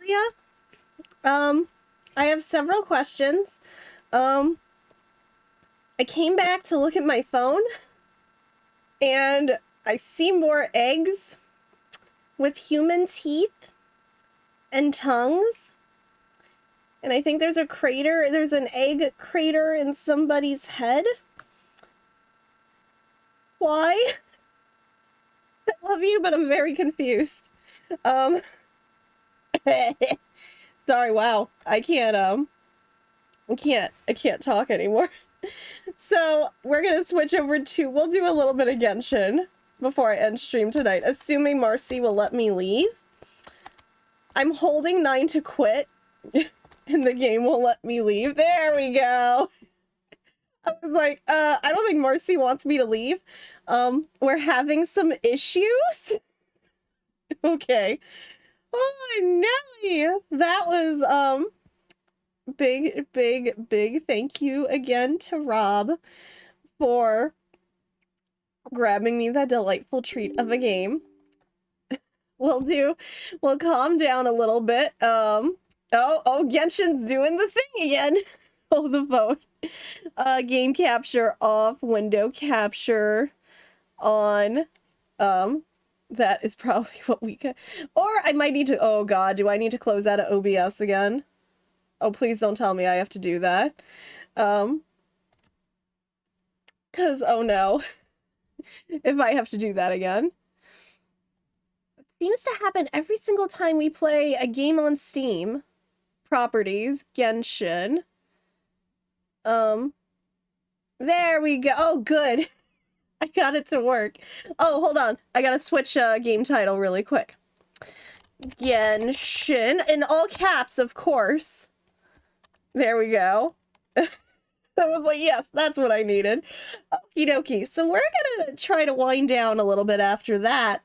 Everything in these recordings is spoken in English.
Leah. I have several questions. I came back to look at my phone, and I see more eggs with human teeth and tongues. And I think there's a crater, there's an egg crater in somebody's head. Why? I love you, but I'm very confused. Sorry, wow. I can't talk anymore. So we're gonna switch over to, we'll do a little bit of Genshin before I end stream tonight, assuming Marcy will let me leave. I'm holding 9 to quit, and the game won't let me leave. There we go. I was like, I don't think Marcy wants me to leave. We're having some issues. Okay. Oh, Nelly! That was, big thank you again to Rob for grabbing me that delightful treat of a game. We'll calm down a little bit. Oh, Genshin's doing the thing again. Hold the phone. Game capture off, window capture on. That is probably what we can. Or I might need to, oh god, do I need to close out of OBS again? Oh, please don't tell me I have to do that. Cause oh no. If I have to do that again. It seems to happen every single time we play a game on Steam. Properties, Genshin. There we go. Oh, good. I got it to work. Oh, hold on. I gotta switch game title really quick. Genshin, in all caps, of course. There we go. I was like, yes, that's what I needed. Okie dokie. So we're gonna try to wind down a little bit after that.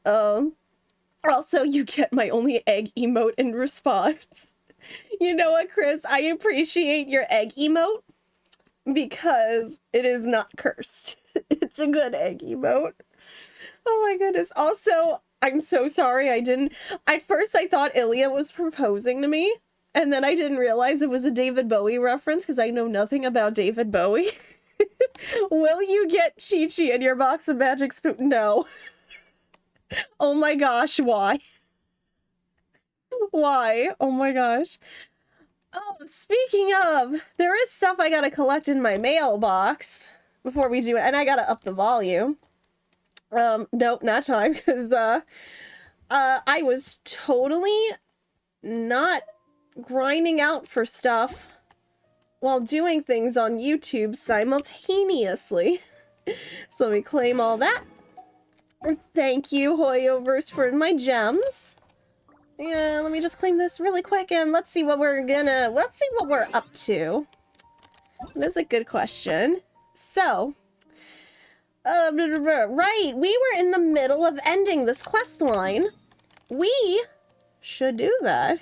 Also, you get my only egg emote in response. You know what, Chris? I appreciate your egg emote because it is not cursed. It's a good egg emote. Oh my goodness. Also, I'm so sorry I didn't... At first, I thought Ilya was proposing to me, and then I didn't realize it was a David Bowie reference because I know nothing about David Bowie. Will you get Qiqi in your box of magic spoon? No. Oh my gosh, why? Why? Oh my gosh. Oh, speaking of, there is stuff I gotta collect in my mailbox before we do it, and I gotta up the volume. Nope, not time, because, I was totally not grinding out for stuff while doing things on YouTube simultaneously. So let me claim all that. Thank you, Hoyoverse, for my gems. Yeah, let me just claim this really quick and let's see what we're up to. That's a good question. So, right, we were in the middle of ending this quest line. We should do that.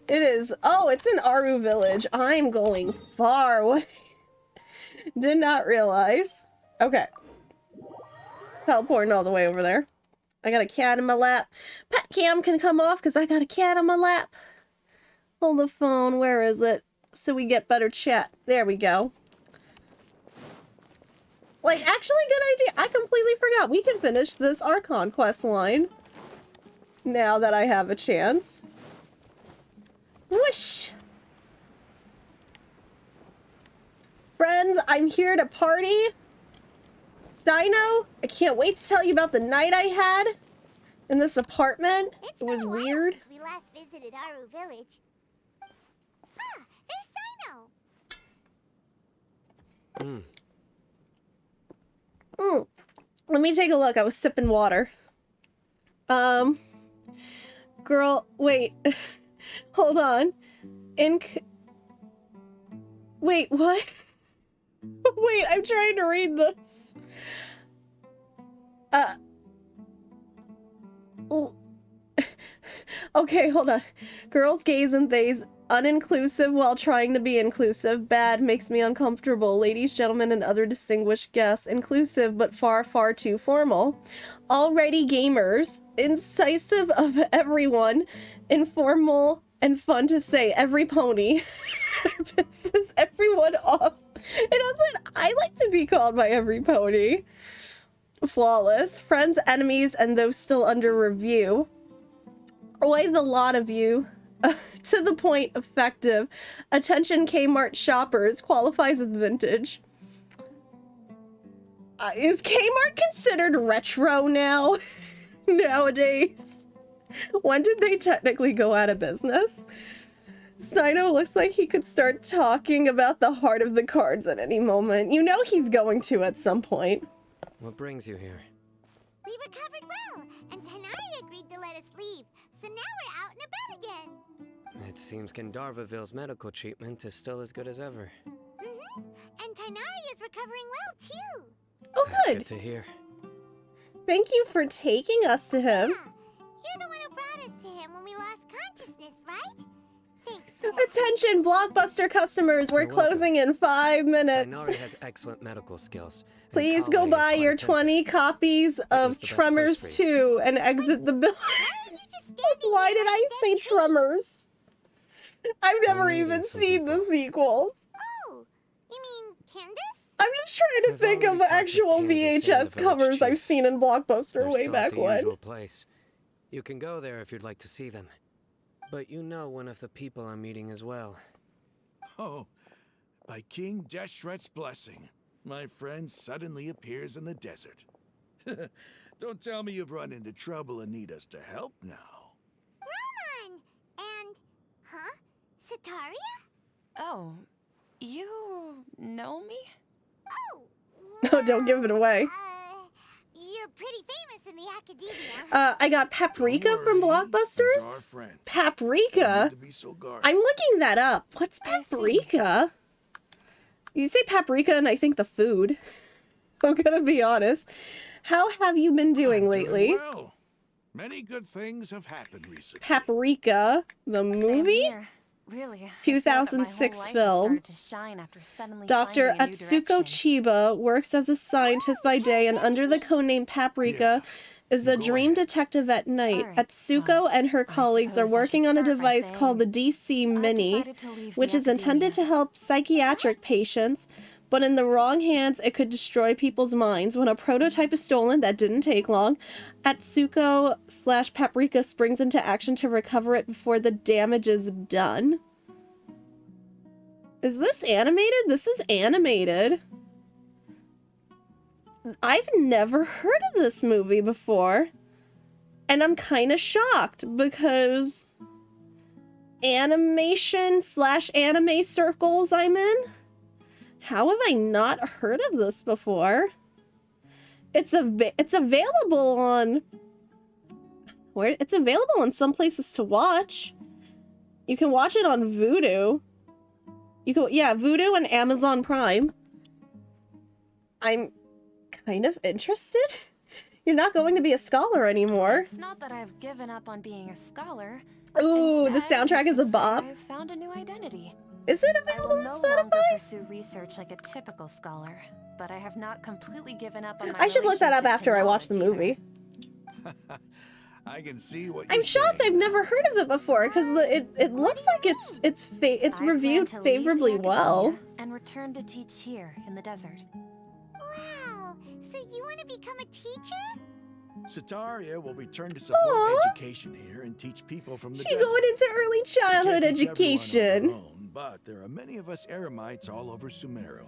It is, oh, it's in Aru Village. I'm going far away. Did not realize. Okay. Teleporting all the way over there. I got a cat in my lap. Pet cam can come off because I got a cat on my lap. Hold the phone. Where is it? So we get better chat. There we go. Like, actually, good idea. I completely forgot. We can finish this Archon quest line now that I have a chance. Whoosh! Friends, I'm here to party. Sino, I can't wait to tell you about the night I had in this apartment. It was weird. Since we last visited Aru Village. Ah, there's Sino. Let me take a look. I was sipping water. Girl, wait. Hold on. Wait, what? Wait, I'm trying to read this. Okay, hold on. Girls, gays, and theys Uninclusive while trying to be inclusive. Bad, makes me uncomfortable. Ladies, gentlemen, and other distinguished guests. Inclusive, but far, far too formal. Alrighty, gamers. Incisive of everyone. Informal and fun to say. Every pony. Pisses everyone off. I like to be called by every pony. Flawless. Friends, enemies, and those still under review. Away the lot of you. To the point, effective. Attention Kmart shoppers, qualifies as vintage. Is Kmart considered retro now? Nowadays? When did they technically go out of business? Sino looks like he could start talking about the heart of the cards at any moment. You know he's going to at some point. What brings you here? We recovered well, and Tanari agreed to let us leave. So now we're out and about again. It seems Gandharvaville's medical treatment is still as good as ever. And Tanari is recovering well, too. Oh, That's good. good to hear. Thank you for taking us to him. Yeah, you're the one who brought us to him when we lost consciousness, right? Thanks for that. Attention, Blockbuster customers. We're You're welcome. closing in 5 minutes. Tanari has excellent medical skills. and Please go Kale is buy quite your attentive. 20 copies was of the best Tremors place for 2 and exit the building. Why are you just standing Why here did I like say this? Tremors? I've never meeting even some seen the people. sequels. Oh, you mean Candace? I'm just trying to I've think of already talked with actual Candace and the VHS village covers I've chief. seen in Blockbuster They're way still back at the when. usual place. You can go there if you'd like to see them. But you know one of the people I'm meeting as well. Oh, by King Deshret's blessing, my friend suddenly appears in the desert. Don't tell me you've run into trouble and need us to help now. Roman! And, Sataria? Oh, you know me? Oh, No, don't give it away. You're pretty famous in the academia. I got Paprika Don't from worry, he's our Blockbusters. friend. No Paprika? need to be so guarded. I'm looking that up. What's I see. paprika? You say paprika and I think the food. I'm gonna be honest. How have you been doing I'm lately? well. Many good things have happened recently. Paprika, the Same movie? here. Really, I feel that my whole 2006 life has film. started to shine after suddenly Dr. finding a new Atsuko direction. Chiba works as a scientist by day and under the codename Paprika is a Go dream ahead. detective at night. Alright, Atsuko well, and her I colleagues are suppose I working should on a start by device called the DC I've Mini, decided to leave which the is intended to academia. help psychiatric patients, but in the wrong hands, it could destroy people's minds. When a prototype is stolen, that didn't take long, Atsuko/Paprika springs into action to recover it before the damage is done. Is this animated? This is animated. I've never heard of this movie before. And I'm kind of shocked because animation/anime circles I'm in? How have I not heard of this before? It's available on where it's available in some places to watch. You can watch it on Vudu. Vudu and Amazon Prime. I'm kind of interested. You're not going to be a scholar anymore. It's not that I've given up on being a scholar. Ooh, the Instead, soundtrack is a it's bop. I've found a new identity. Is it I available will on no Spotify? longer pursue research like a typical scholar, but I have not completely given up on my I should look that up relationship to after I watch the knowledge movie. I can see what I'm you're shocked saying. I've never heard of it before because it looks like it's I plan reviewed to leave favorably the well. academia and return to teach here in the desert. Wow, so you want to become a teacher? Sataria will return to support Aw. education here and teach people from the She desert. going into early She can't childhood teach everyone on her education. own, but there are many of us Eremites all over Sumeru.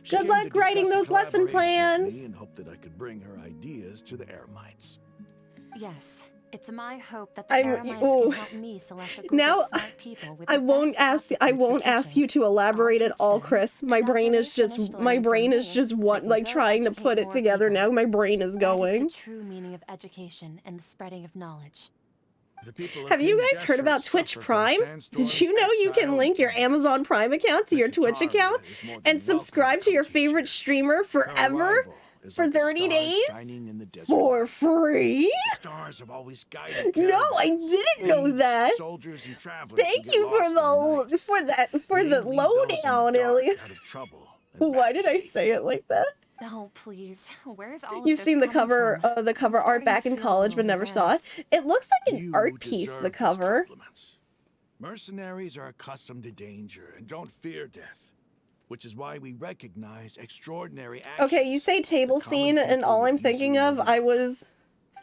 She Good came luck to writing discuss a those lesson collaboration with plans. me and hoped that I could bring her ideas to the Eremites. Yes, it's my hope that the I'm- Eremites ooh. can help me select a group Now, of smart people with I the won't best ask aptitude for you to elaborate I'll at all, teach them, Chris. My and after brain they is just finish learning from me, one they like can go trying to educate put it more together people. now. My brain is That going. is the true meaning of education and the spreading of knowledge. The people of Have you King guys heard Deshret about Twitch suffer from Prime? sandstorms, Did you know you can exile, link your and chaos. Amazon Prime account to your Miss Twitch Sataria account is more than and welcome subscribe to become your teacher. favorite streamer Her forever? arrival is For like the 30 stars days? shining in the desert. For free? The stars have always guided No, I caravans. didn't know Thieves, that. Soldiers and travelers Thank who get you for lost in the night. the They lead those in the lowdown, dark Ilya. out of trouble and Why back did to I safety. say it like that? Oh, please. Where's all of You've this seen the coming cover, from? the cover I'm art starting back to in feel a college, but little never saw it. embarrassed. It looks like an You art piece, deserve the these cover. compliments. Mercenaries are accustomed to danger and don't fear death, which is why we recognize extraordinary actions. Okay, you say table that common scene, and people all would I'm thinking easily of, I overlook. was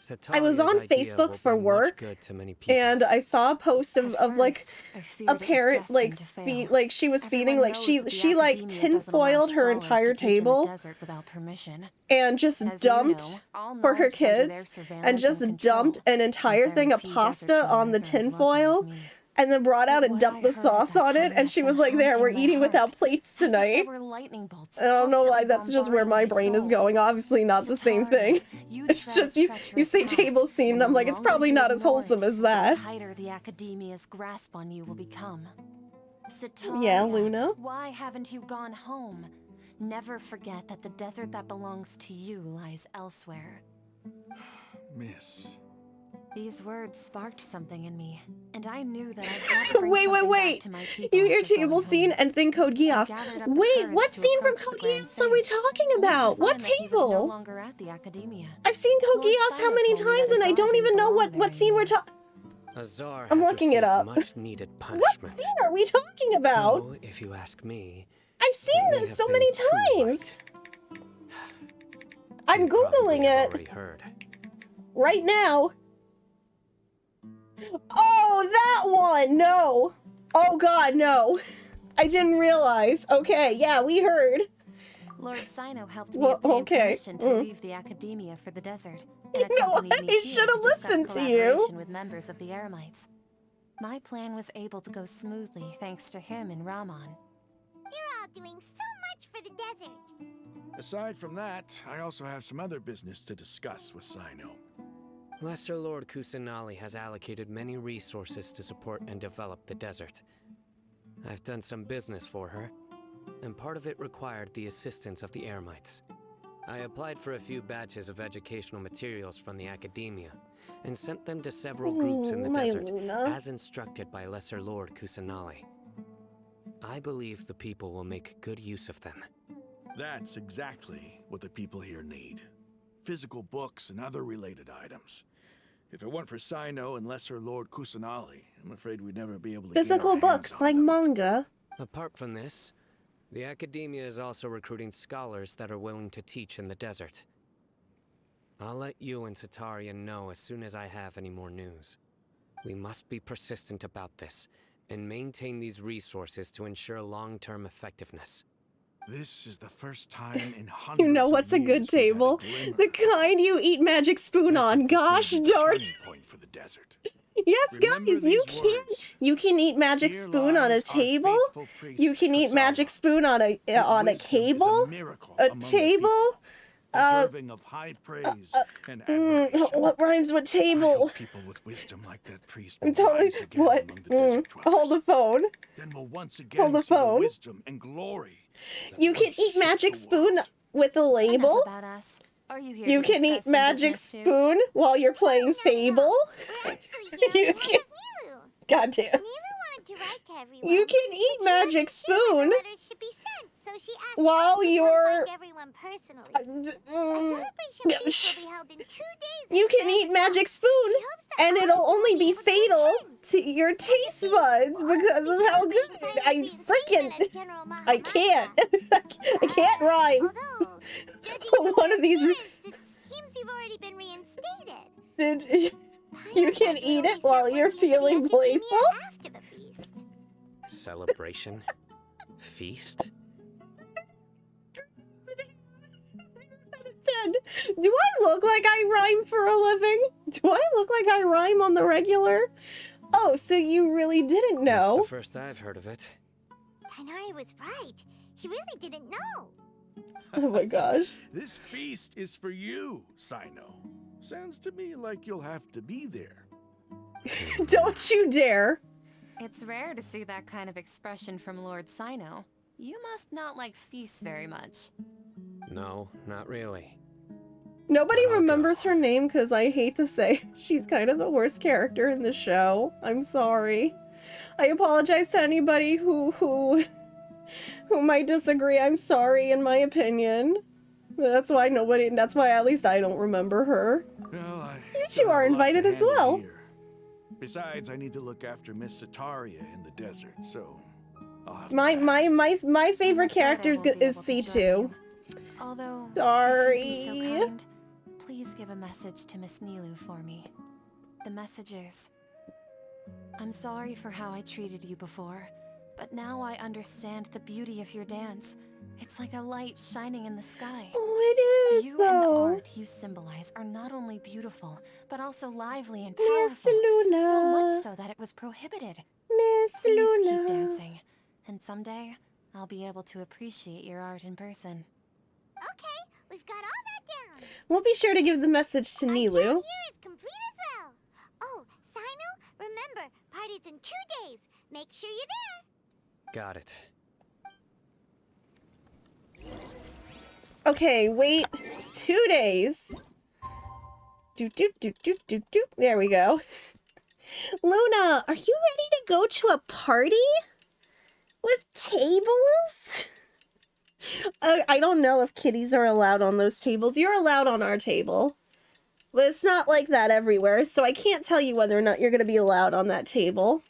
Sataria's on idea Facebook will for bring much work, good to many people. and I saw a post of At like first, I feared a it was parent like destined to fail. like she was feeding Everyone like knows she that the she like academia doesn't allow tinfoiled her scholars entire to teach in the table desert without permission. and just As you dumped know, all for her knowledge is under their kids and surveillance just and dumped control, an and entire very thing of few desert pasta on the dwellers are as lucky as tinfoil me. and then brought out But and what dumped I the heard at sauce that on it time and has she been was like, there, we're haunting my eating heart, without plates as if there tonight. were lightning bolts I don't know why, constantly that's just where my bombarding brain is soul. going. Obviously not the same Sataria, thing. you It's tread just a you treacherous say path, table scene and and I'm the like, it's longer probably you not as ignore wholesome it, as the that. tighter the academia's grasp on you will become. Yeah, Sataria, Luna. why haven't you gone home? Never forget that the desert that belongs to you lies elsewhere. Miss, These words sparked something in me, and I knew that I had to bring Wait, something back wait. to my people You hear after going table scene home. and think Code I Geass. gathered up the Wait, courage what to scene from approach the Code grand Geass are we stage, talking only to about? What find that he was no table? longer at the academia. I've seen Code Lord Geass how Sino many told me times that and I Azar don't didn't even know belong there what scene we're anymore. talking. Azar I'm has looking it received up. much needed What punishment. scene are we talking about? Though, if you ask me, I've seen it may this have so been many too times. light. I'm You probably Googling have it already heard. right now. Oh, that one! No. Oh god, no. I didn't realize. Okay, yeah, we heard. Lord Sino helped me Well, obtain okay. permission to leave the academia for the desert, and You know, accompanied me I here should to have discuss listened to you. collaboration with members of the Eremites. My plan was able to go smoothly thanks to him and Rahman. You're all doing so much for the desert. aside from that, I also have some other business to discuss with Sino. Lesser Lord Kusanali has allocated many resources to support and develop the desert. I've done some business for her, and part of it required the assistance of the Eremites. I applied for a few batches of educational materials from the academia, and sent them to several groups in the my desert, Luna. as instructed by Lesser Lord Kusanali. I believe the people will make good use of them. That's exactly what the people here need. Physical books and other related items. If it weren't for Sino and Lesser Lord Kusanali, I'm afraid we'd never be able to Physical get our hands books on like them. manga. Apart from this, the academia is also recruiting scholars that are willing to teach in the desert. I'll let you and Sataria know as soon as I have any more news. We must be persistent about this, and maintain these resources to ensure long-term effectiveness. This is the first time in hundreds You know of what's a years good we've had a table? glimmer The of hope. kind you eat magic spoon I on. think this may Gosh be the darn. turning point for the desert. Yes, Remember guys, you these can. words. You can eat magic Here spoon on a lies our table. faithful priest, You can eat Kasala. magic spoon on a His wisdom is cable, miracle a among the table. people, deserving of high praise and admiration. What rhymes with I table? hope people with wisdom like that priest will I'm totally rise again what? among the desert Hold the dwellers. phone. Then we'll once Hold again the see the phone. wisdom and glory. that You can once eat shook magic the spoon world. with a label. Enough about us. Are you here You to can discuss eat some magic business too? spoon while you're playing Fable. We're actually here You on behalf can- of Milu. Goddamn. Milu wanted to write to everyone. You can eat but she magic wasn't sure when spoon the letters should be sent, so she asked while us to come you're. find everyone personally. Uh, A mm, celebration feast will be held in 2 days. You at the can Grand eat Bazaar. magic spoon, She hopes that and all it'll of you only will be able to fatal attend. to your taste buds because of how good I freaking. I can't. I can't rhyme. Although, judging from One your of these. appearance, it seems you've already been reinstated. Did you can Pineapple eat really it while sent you're word into the feeling academia playful? After the feast. Celebration? Feast? 10. Do I look like I rhyme for a living? Do I look like I rhyme on the regular? Oh, so you really didn't It's know? the first I've heard of it. Tainari was right. He really didn't know. Oh my gosh. This feast is for you, Sino. Sounds to me like you'll have to be there. Don't you dare. It's rare to see that kind of expression from Lord Sino. You must not like feasts very much. No, not really. Nobody But I'll remembers go. her name because I hate to say she's kind of the worst character in the show. I'm sorry. I apologize to anybody who might disagree. I'm sorry, in my opinion. That's why at least I don't remember her. Well, I You still two have are a lot to invited as handle well. here. Besides, I need to look after Miss Sataria in the desert, so I'll have to pass. My favorite I'm afraid character I is won't be is able to join C2. you. Although, Sorry. if you'd be so kind, please give a message to Miss Nilu for me. The message is, I'm sorry for how I treated you before, but now I understand the beauty of your dance. It's like a light shining in the sky. Oh, it is, You and the though. art you symbolize are not only beautiful, but also lively and Miss powerful. Luna. So much so that it was prohibited. Miss Please Luna. keep dancing, and someday I'll be able to appreciate your art in person. Okay, we've got all that down. We'll be sure to give the message to Our Nilu. town here is complete as well. Oh, Sino, remember, party's in 2 days. Make sure you're there. Got it. Okay, wait 2 days. There we go. Luna, are you ready to go to a party? With tables? I don't know if kitties are allowed on those tables. You're allowed on our table. But it's not like that everywhere, so I can't tell you whether or not you're going to be allowed on that table.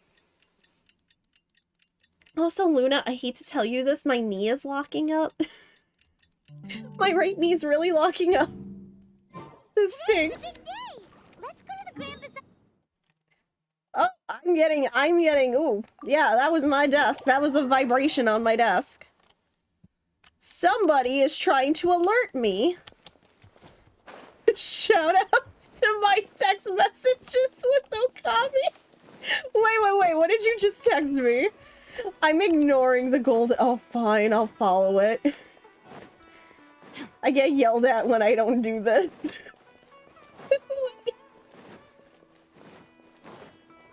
Also, Luna, I hate to tell you this, my knee is locking up. My right knee's really locking up. This stinks. Big day. Let's go to the Grand Bazaar. Oh, I'm getting, ooh. Yeah, that was my desk. That was a vibration on my desk. Somebody is trying to alert me. Shout out to my text messages with Okami. Wait, what did you just text me? I'm ignoring the gold. Oh, fine, I'll follow it. I get yelled at when I don't do this.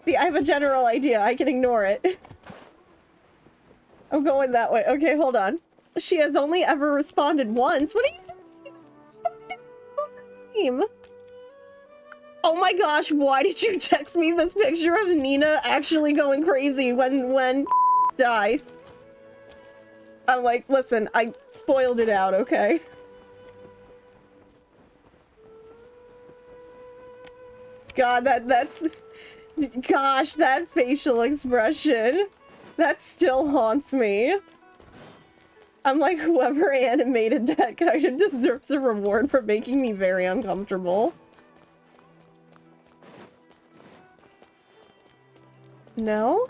See, I have a general idea. I can ignore it. I'm going that way. Okay, hold on. She has only ever responded once. What are you doing? Responding all the time. Oh my gosh, why did you text me this picture of Nina actually going crazy when dies? I'm like, listen, I spoiled it out, okay? God, that's... Gosh, that facial expression. That still haunts me. I'm like, whoever animated that kind of deserves a reward for making me very uncomfortable. No?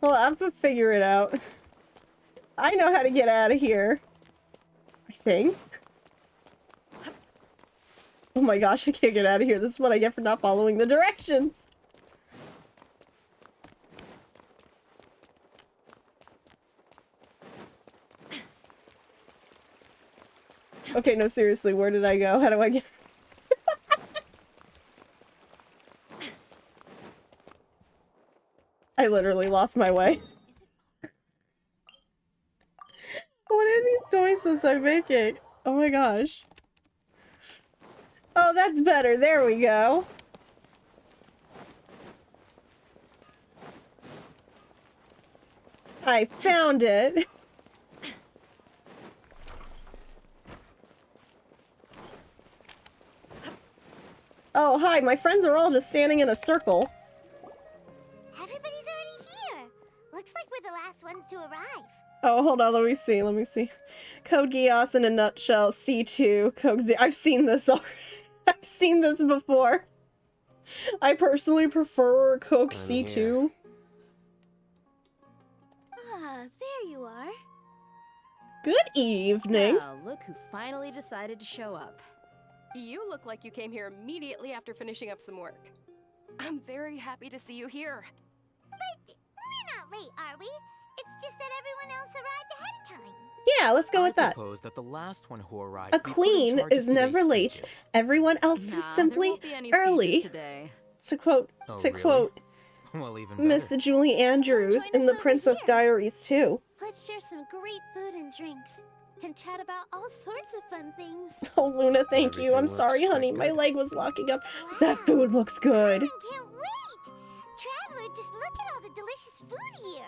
Well, I have to figure it out. I know how to get out of here. I think. Oh my gosh, I can't get out of here. This is what I get for not following the directions. Okay, no, seriously, where did I go? How do I get... I literally lost my way. What are these noises I'm making? Oh my gosh. Oh, that's better. There we go. I found it. Oh, hi. My friends are all just standing in a circle. Everybody's already here. Looks like we're the last ones to arrive. Oh, hold on. Let me see. Code Geass in a nutshell. C2. Code Z. I've seen this already. I've seen this before. I personally prefer Coke C2. Here. Ah, there you are. Good evening. Well, look who finally decided to show up. You look like you came here immediately after finishing up some work. I'm very happy to see you here. But we're not late, are we? It's just that everyone else arrived ahead of time. Yeah, let's go with that. I propose that the last one who arrived A be put in queen charge of is never today's late. speeches. Everyone else is Nah, simply there won't be any early. speeches today. To quote, Oh, to really? quote Well, even better. Miss Julie Andrews Join in us the over Princess here. Diaries too. Let's share some great food and drinks. and chat about all sorts of fun things. Oh, Luna, thank you. I'm Everything sorry, looks honey. quite My good. leg was locking up. Wow. That food looks good. I can't wait! Traveler, just look at all the delicious food here.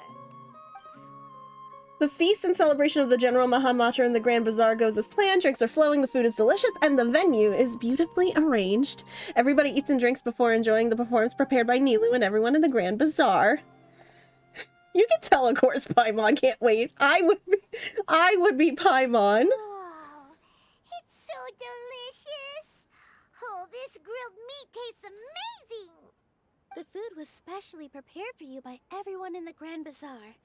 The feast and celebration of the General Mahamatra in the Grand Bazaar goes as planned. Drinks are flowing, the food is delicious, and the venue is beautifully arranged. Everybody eats and drinks before enjoying the performance prepared by Nilou and everyone in the Grand Bazaar. You can tell, of course, Paimon can't wait. I would be Paimon. Wow, it's so delicious. Oh, this grilled meat tastes amazing. The food was specially prepared for you by everyone in the Grand Bazaar.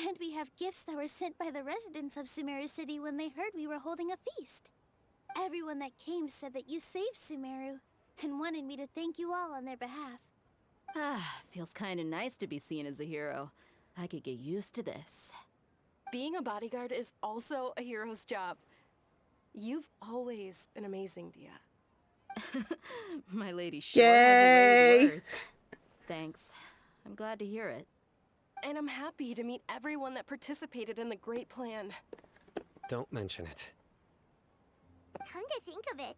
And we have gifts that were sent by the residents of Sumeru City when they heard we were holding a feast. Everyone that came said that you saved Sumeru and wanted me to thank you all on their behalf. Ah, feels kinda nice to be seen as a hero. I could get used to this. Being a bodyguard is also a hero's job. You've always been amazing, Dia. My lady sure has a Yay. way with words. Thanks. I'm glad to hear it. And I'm happy to meet everyone that participated in the great plan. Don't mention it. Come to think of it,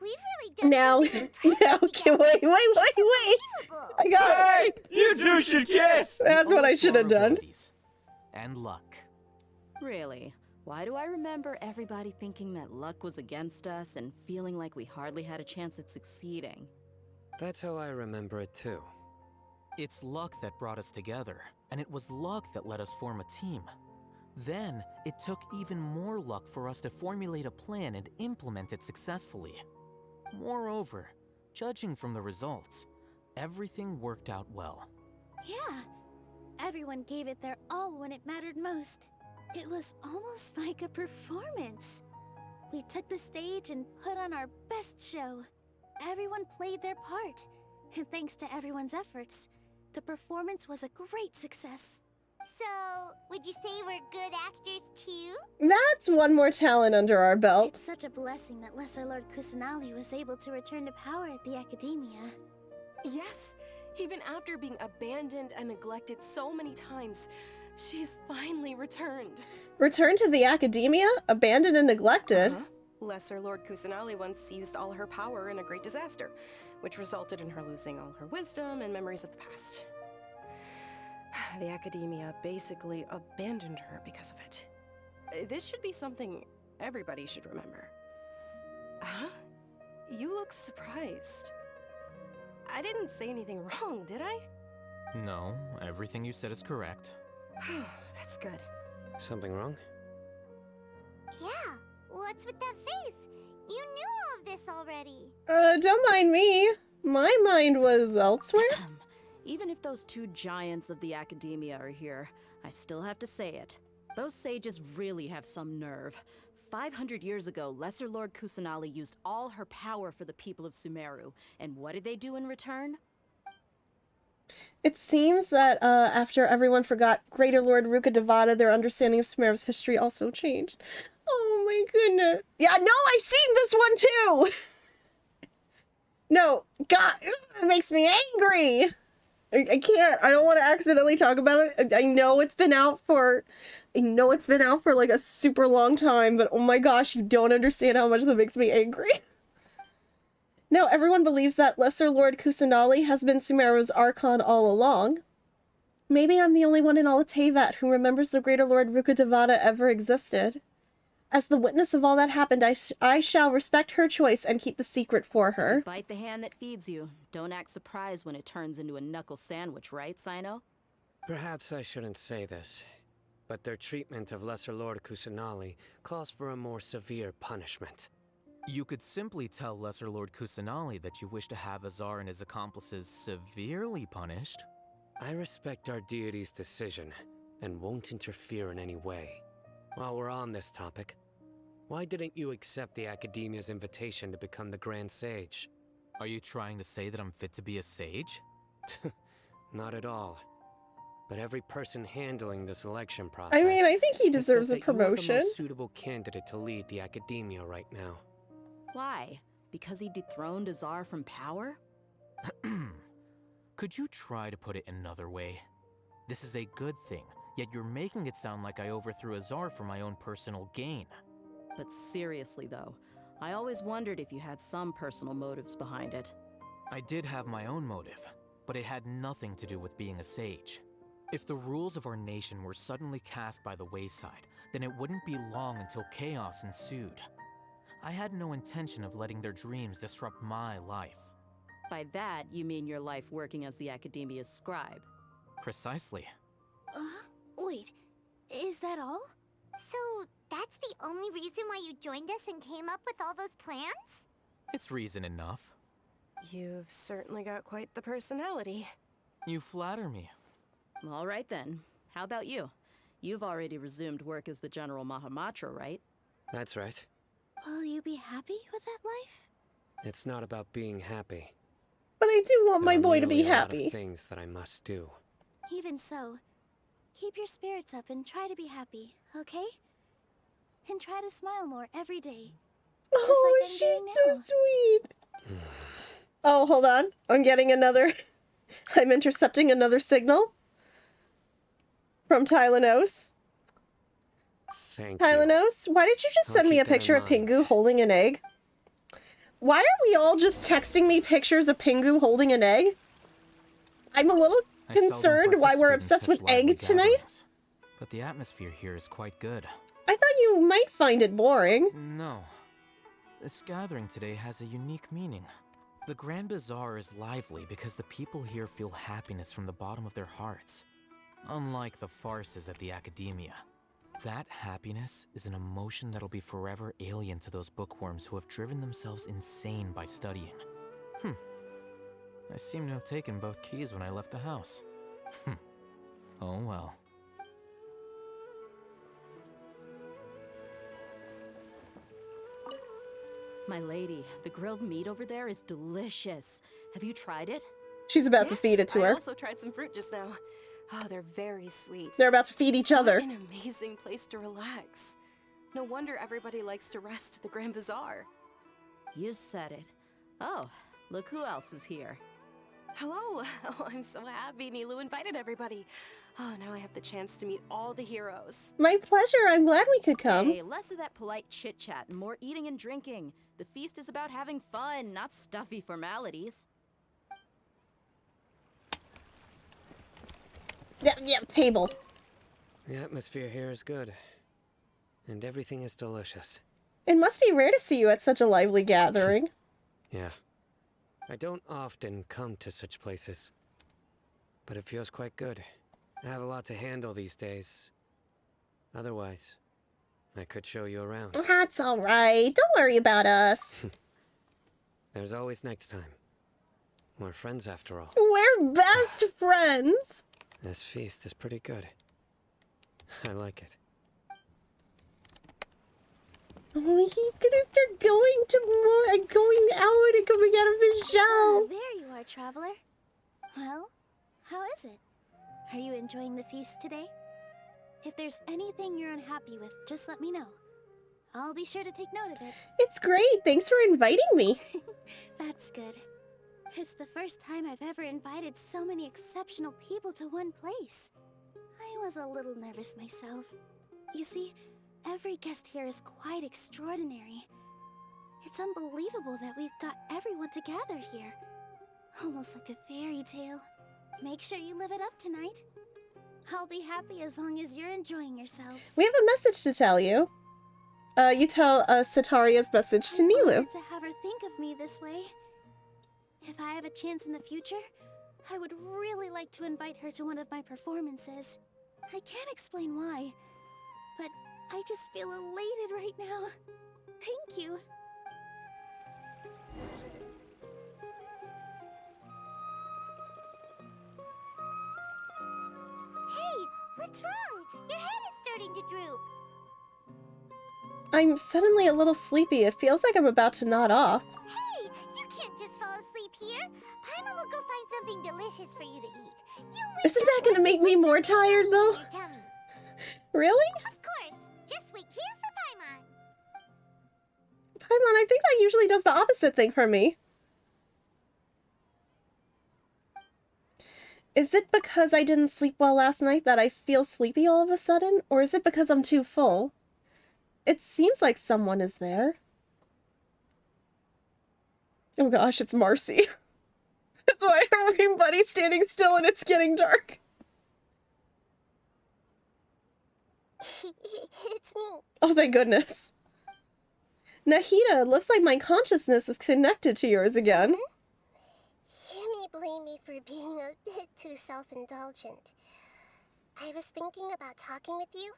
we've really done Now, something impressive together. wait. Unbelievable. I got it. You two should kiss! That's what I should have done. Abilities. And luck. Really? Why do I remember everybody thinking that luck was against us and feeling like we hardly had a chance of succeeding? That's how I remember it too. It's luck that brought us together, and it was luck that let us form a team. Then, it took even more luck for us to formulate a plan and implement it successfully. Moreover, judging from the results, everything worked out well. Yeah, everyone gave it their all when it mattered most. It was almost like a performance. We took the stage and put on our best show. Everyone played their part, and thanks to everyone's efforts, the performance was a great success. So, would you say we're good actors too? That's one more talent under our belt. It's such a blessing that Lesser Lord Kusanali was able to return to power at the Academia. Yes, even after being abandoned and neglected so many times, she's finally returned. Return to the Academia? Abandoned and neglected? Uh-huh. Lesser Lord Kusanali once used all her power in a great disaster, which resulted in her losing all her wisdom and memories of the past. The Academia basically abandoned her because of it. This should be something everybody should remember. Huh? You look surprised. I didn't say anything wrong, did I? No, everything you said is correct. That's good. Something wrong? Yeah, what's with that face? You knew all of this already. Don't mind me. My mind was elsewhere. Even if those two giants of the Academia are here, I still have to say it. Those sages really have some nerve. 500 years ago, Lesser Lord Kusanali used all her power for the people of Sumeru. And what did they do in return? It seems that after everyone forgot Greater Lord Ruka Devada, their understanding of Sumeru's history also changed. Oh my goodness. Yeah, no, I've seen this one too! No, God, it makes me angry! I can't, I don't want to accidentally talk about it. I know it's been out for like a super long time, but oh my gosh, you don't understand how much that makes me angry. No, everyone believes that Lesser Lord Kusanali has been Sumeru's Archon all along. Maybe I'm the only one in all of Teyvat who remembers the Greater Lord Ruka Devada ever existed. As the witness of all that happened, I shall respect her choice and keep the secret for her. Bite the hand that feeds you. Don't act surprised when it turns into a knuckle sandwich, right, Sino? Perhaps I shouldn't say this, but their treatment of Lesser Lord Kusanali calls for a more severe punishment. You could simply tell Lesser Lord Kusanali that you wish to have Azar and his accomplices severely punished. I respect our deity's decision and won't interfere in any way. While we're on this topic, why didn't you accept the Academia's invitation to become the Grand Sage? Are you trying to say that I'm fit to be a sage? Not at all. But every person handling the selection process... I mean, I think he has deserves said a that you are the promotion. most suitable candidate to lead the Academia right now. Why? Because he dethroned Azar from power? Could you try to put it another way? This is a good thing. Yet you're making it sound like I overthrew Azar for my own personal gain. But seriously though, I always wondered if you had some personal motives behind it. I did have my own motive, but it had nothing to do with being a sage. If the rules of our nation were suddenly cast by the wayside, then it wouldn't be long until chaos ensued. I had no intention of letting their dreams disrupt my life. By that, you mean your life working as the Academia's scribe. Precisely. Wait, is that all? So, that's the only reason why you joined us and came up with all those plans? It's reason enough. You've certainly got quite the personality. You flatter me. All right then. How about you? You've already resumed work as the General Mahamatra, right? That's right. Will you be happy with that life? It's not about being happy. But I do want my There are boy to be merely a lot of happy. things that I must do. Even so, keep your spirits up and try to be happy, okay? And try to smile more every day. Just Oh, like I'm she's doing so now. sweet. Oh, hold on. I'm getting another... I'm intercepting another signal. From Tylenose. Thank you. Tylenose, why did you just I'll send me keep a that in picture of mind. Pingu holding an egg? Why are we all just texting me pictures of Pingu holding an egg? I'm a little I seldom concerned why we're participate in obsessed such with lively egg tonight. gatherings, but the atmosphere here is quite good. I thought you might find it boring. No. This gathering today has a unique meaning. The Grand Bazaar is lively because the people here feel happiness from the bottom of their hearts. Unlike the farces at the Academia. That happiness is an emotion that'll be forever alien to those bookworms who have driven themselves insane by studying. I seem to have taken both keys when I left the house. Oh well. My lady, the grilled meat over there is delicious. Have you tried it? She's about to Yes, feed it to I her. also tried some fruit just now. Oh, they're very sweet. They're about to feed each What other. an amazing place to relax. No wonder everybody likes to rest at the Grand Bazaar. You said it. Oh, look who else is here. Hello. Oh, I'm so happy Nilu invited everybody. Oh, now I have the chance to meet all the heroes. My pleasure. I'm glad we could come. Hey, less of that polite chit-chat and more eating and drinking. The feast is about having fun, not stuffy formalities. Yep, table. The atmosphere here is good. And everything is delicious. It must be rare to see you at such a lively gathering. Yeah. I don't often come to such places. But it feels quite good. I have a lot to handle these days. Otherwise, I could show you around. That's all right. Don't worry about us. There's always next time. We're friends after all. We're best friends. This feast is pretty good. I like it. Oh, he's gonna start going to more and going out and coming out of his shell. There you are, traveler. Well, how is it? Are you enjoying the feast today? If there's anything you're unhappy with, just let me know. I'll be sure to take note of it. It's great. Thanks for inviting me. That's good. It's the first time I've ever invited so many exceptional people to one place. I was a little nervous myself. You see, every guest here is quite extraordinary. It's unbelievable that we've got everyone together here. Almost like a fairy tale. Make sure you live it up tonight. I'll be happy as long as you're enjoying yourselves. We have a message to tell you. You tell Sataria's message to I'm Nilu. honored to have her think of me this way. If I have a chance in the future, I would really like to invite her to one of my performances. I can't explain why, but I just feel elated right now. Thank you. Hey, what's wrong? Your head is starting to droop. I'm suddenly a little sleepy. It feels like I'm about to nod off. Hey, you can't just fall asleep here. Paimon will go find something delicious for you to eat. You wake Isn't up that gonna once make it me puts more something yummy tired, in though? your tummy. Really? Of course. Just wait here for Paimon. Paimon, I think that usually does the opposite thing for me. Is it because I didn't sleep well last night that I feel sleepy all of a sudden? Or is it because I'm too full? It seems like someone is there. Oh gosh, it's Marcy. That's why everybody's standing still and it's getting dark. It's me. Oh, thank goodness. Nahida, looks like my consciousness is connected to yours again. You may blame me for being a bit too self-indulgent. I was thinking about talking with you,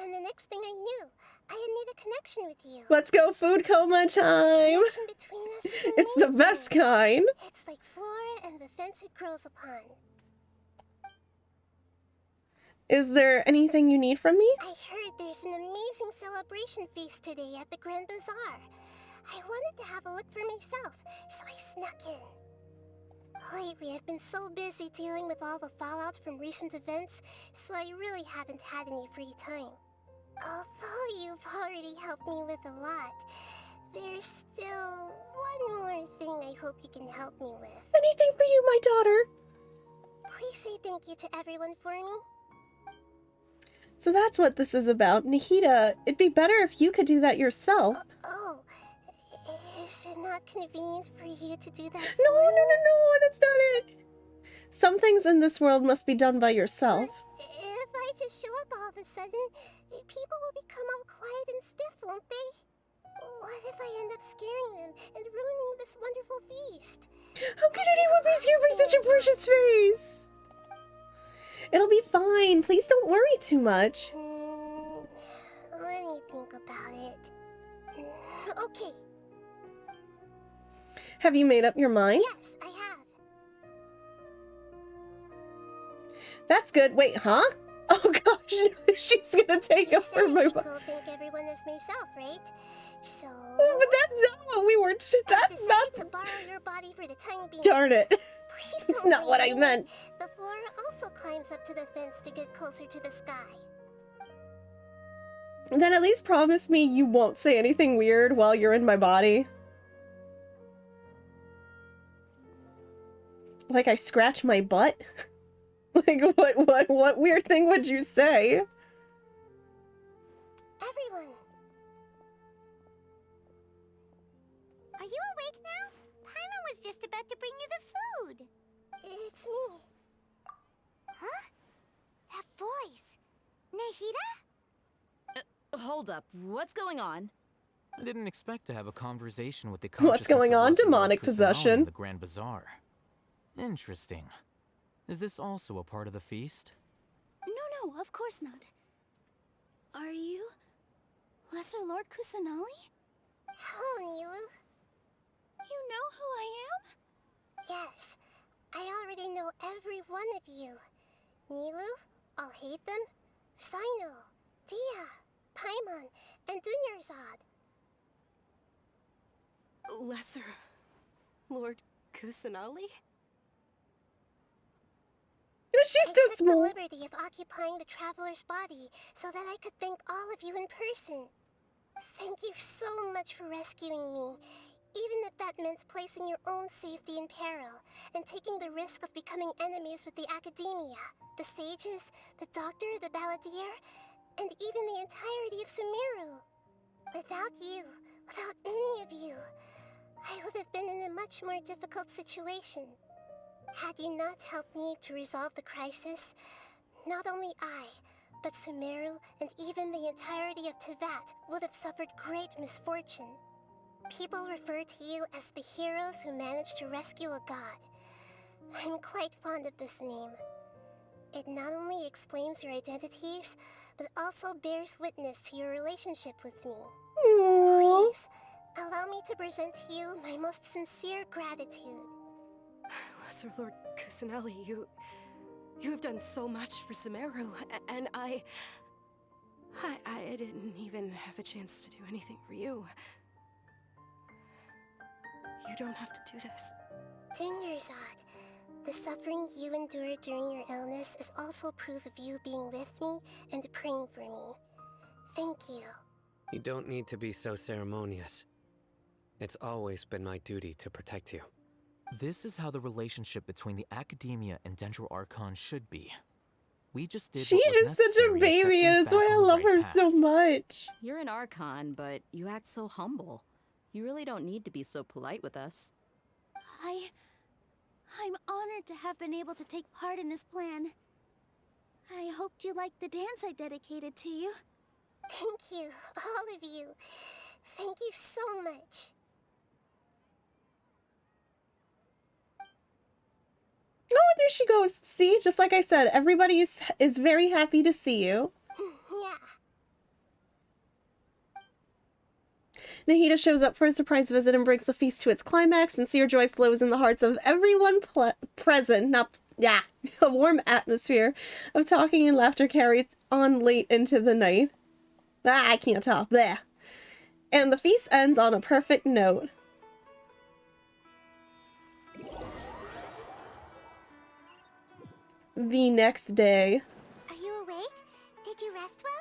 and the next thing I knew, I had made a connection with you. Let's go food coma time. The connection between us is It's the amazing. best kind. It's like flora and the fence it grows upon. Is there anything you need from me? I heard there's an amazing celebration feast today at the Grand Bazaar. I wanted to have a look for myself, so I snuck in. Lately, I've been so busy dealing with all the fallout from recent events, so I really haven't had any free time. Although you've already helped me with a lot, there's still one more thing I hope you can help me with. Anything for you, my daughter. Please say thank you to everyone for me. So that's what this is about. Nahida, it'd be better if you could do that yourself. Oh, is it not convenient for you to do that? No, that's not it. Some things in this world must be done by yourself. But if I just show up all of a sudden, people will become all quiet and stiff, won't they? What if I end up scaring them and ruining this wonderful feast? How could anyone be scared by such a precious face? It'll be fine. Please don't worry too much. Let me think about it. Okay. Have you made up your mind? Yes, I have. That's good. Wait, huh? Oh gosh, she's gonna take You over said my I should body. go thank everyone as myself, right? So... But that's not what we were. I That's decided not. to borrow your body for the time being. Darn it. Please It's don't not what I blame me. meant. The flora also climbs up to the fence to get closer to the sky. Then at least promise me you won't say anything weird while you're in my body. Like I scratch my butt? Like what weird thing would you say? Everyone! Are you awake now? Paimon was just about to bring you the food. It's me. Huh? That voice. Nahida? Hold up, what's going on? I didn't expect to have a conversation with the What's going on? consciousness of Lesser Lord Demonic Kusanali possession. in the Grand Bazaar. Interesting. Is this also a part of the feast? No, of course not. Are you Lesser Lord Kusanali? Hello, Nilu. You know who I am? Yes, I already know every one of you. Nilu, Alhaitham, Sino, Dia, Paimon, and Dunyarzad. Lesser Lord Kusanali? She's I too took the small. liberty of occupying the traveler's body so that I could thank all of you in person. Thank you so much for rescuing me, even if that meant placing your own safety in peril and taking the risk of becoming enemies with the academia, the sages, the doctor, the balladeer, and even the entirety of Sumeru. Without you, without any of you, I would have been in a much more difficult situation. Had you not helped me to resolve the crisis, not only I, but Sumeru and even the entirety of Tevat would have suffered great misfortune. People refer to you as the heroes who managed to rescue a god. I'm quite fond of this name. It not only explains your identities, but also bears witness to your relationship with me. Please, allow me to present to you my most sincere gratitude. Lesser Lord Kusanali, you have done so much for Sumeru, and I didn't even have a chance to do anything for you. You don't have to do this. Dunyarzad, the suffering you endured during your illness is also proof of you being with me and praying for me. Thank you. You don't need to be so ceremonious. It's always been my duty to protect you. This is how the relationship between the Academia and Dendro Archon should be. We just did She what was is such a necessary to set baby, things and that's why back I on the love right her so path. much. You're an Archon, but you act so humble. You really don't need to be so polite with us. I'm honored to have been able to take part in this plan. I hoped you liked the dance I dedicated to you. Thank you, all of you. Thank you so much. Oh, there she goes. See, just like I said, everybody is very happy to see you. Yeah. Nahida shows up for a surprise visit and brings the feast to its climax, and sincere joy flows in the hearts of everyone present. A warm atmosphere of talking and laughter carries on late into the night. I can't talk. There. And the feast ends on a perfect note. The next day. Are you awake? Did you rest well?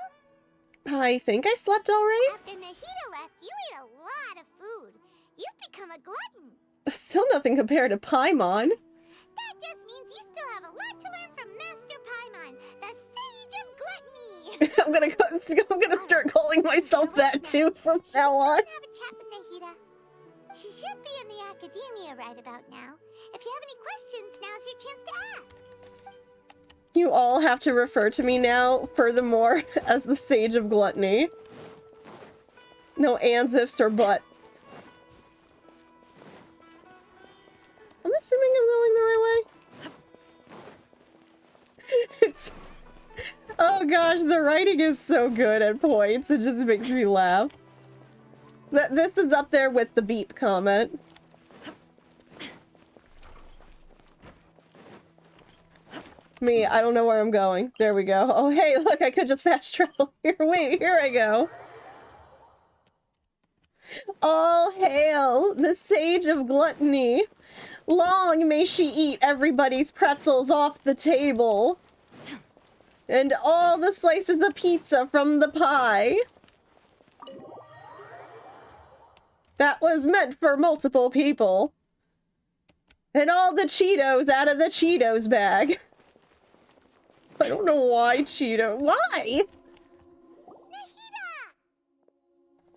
I think I slept all right. After Nahida left, you ate a lot of food. You've become a glutton. Still nothing compared to Paimon. That just means you still have a lot to learn from Master Paimon, the Sage of Gluttony. I'm gonna start calling myself that too from now on. Have a chat with Nahida. She should be in the Academia right about now. If you have any questions, now's your chance to ask. You all have to refer to me now, furthermore, as the Sage of Gluttony. No ands, ifs, or buts. I'm assuming I'm going the right way. It's... Oh gosh, the writing is so good at points. It just makes me laugh. This is up there with the beep comment. Me, I don't know where I'm going. There we go. Oh, hey, look, I could just fast travel here. Wait, here I go. All hail the Sage of Gluttony. Long may she eat everybody's pretzels off the table. And all the slices of pizza from the pie. That was meant for multiple people. And all the Cheetos out of the Cheetos bag. I don't know why Cheeto. Why? Nahida!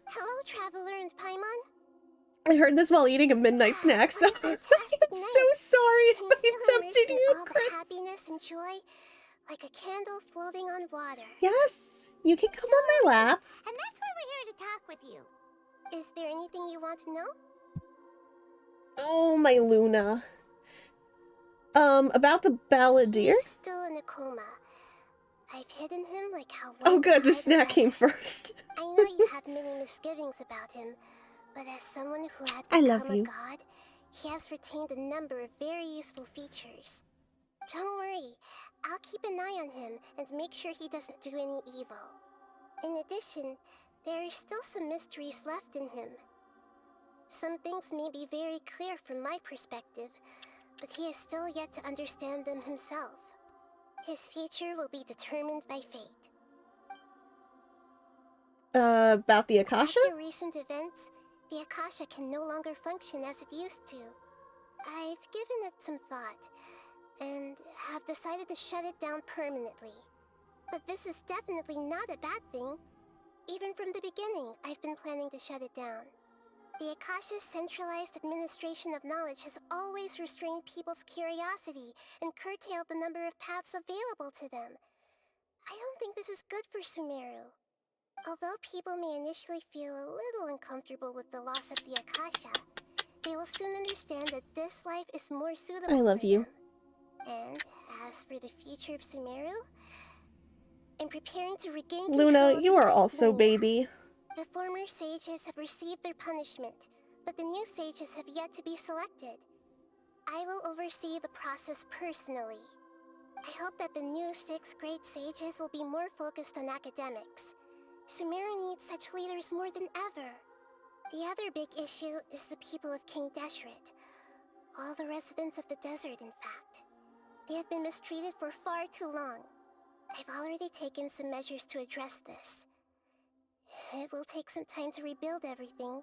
Hello, Traveler and Paimon. I heard this while eating a midnight snack, so I'm so sorry if I tempted you, all Chris. the happiness and joy, like a candle floating on water. Yes, you can come on my lap. And that's why we're here to talk with you. Is there anything you want to know? Oh, my Luna. About the balladeer? He's still in a coma. I've hidden him like how Oh good, the snack came first. I know you have many misgivings about him, but as someone who had I love become you. a god, he has retained a number of very useful features. Don't worry, I'll keep an eye on him and make sure he doesn't do any evil. In addition, there are still some mysteries left in him. Some things may be very clear from my perspective, but he is still yet to understand them himself. His future will be determined by fate. About the Akasha? After recent events, the Akasha can no longer function as it used to. I've given it some thought, and have decided to shut it down permanently. But this is definitely not a bad thing. Even from the beginning, I've been planning to shut it down. The Akasha's centralized administration of knowledge has always restrained people's curiosity and curtailed the number of paths available to them. I don't think this is good for Sumeru. Although people may initially feel a little uncomfortable with the loss of the Akasha, they will soon understand that this life is more suitable I love for you. them. And as for the future of Sumeru, in preparing to regain Luna, control of you the are also Academia, baby. the former sages have received their punishment, but the new sages have yet to be selected. I will oversee the process personally. I hope that the new 6 great sages will be more focused on academics. Sumeru needs such leaders more than ever. The other big issue is the people of King Deshret. All the residents of the desert, in fact. They have been mistreated for far too long. I've already taken some measures to address this. It will take some time to rebuild everything,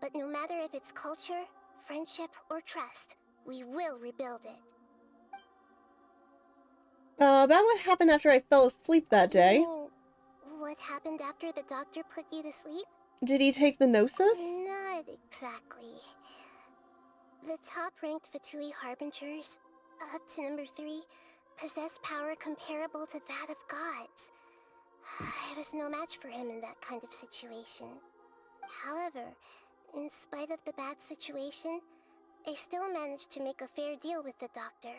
but no matter if it's culture, friendship, or trust, we will rebuild it. About what happened after I fell asleep that day. You mean, what happened after the doctor put you to sleep? Did he take the Gnosis? Not exactly. The top-ranked Fatui Harbingers, up to number 3, possess power comparable to that of gods. I was no match for him in that kind of situation. However, in spite of the bad situation, I still managed to make a fair deal with the doctor.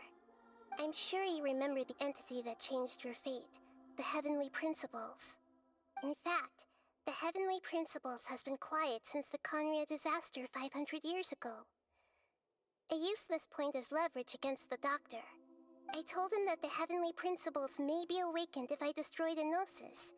I'm sure you remember the entity that changed your fate, the Heavenly Principles. In fact, the Heavenly Principles has been quiet since the Conria disaster 500 years ago. I used this point as leverage against the doctor. I told him that the Heavenly Principles may be awakened if I destroy the Gnosis.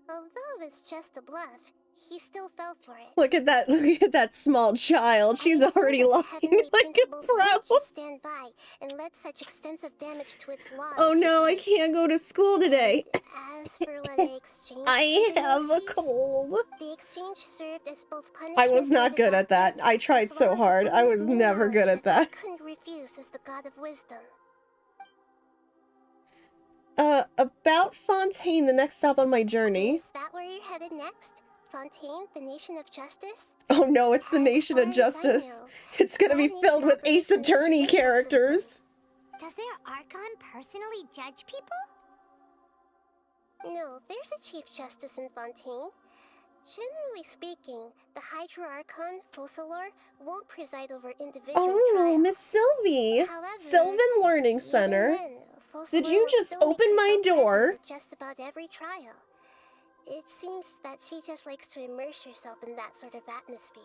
Although it's just a bluff, he still fell for it. Look at that small child. She's already laughing like a pro. Stand by and let such extensive damage to its laws. Oh no, I take can't go to school today. And as for what I exchanged I for the have a Gnosis, cold. the exchange served as both punishment I was not for the good at doctor, that. I tried as so well as hard. I was opening never good knowledge at that. I couldn't refuse as the god of wisdom. About Fontaine, the next stop on my journey. Is that where you're headed next? Fontaine, the nation of justice? Oh no, it's the As Nation far of as I Justice. know, It's gonna be that filled nation with operates Ace in a Attorney judicial characters. system. Does their Archon personally judge people? No, there's a Chief Justice in Fontaine. Generally speaking, the Hydra Archon, Fossilor, won't preside over individual Oh, trials. Miss Sylvie. However, Sylvan Learning even Center. then, Did Fossilor you will just still make open my herself door? present at just about every trial. It seems that she just likes to immerse herself in that sort of atmosphere.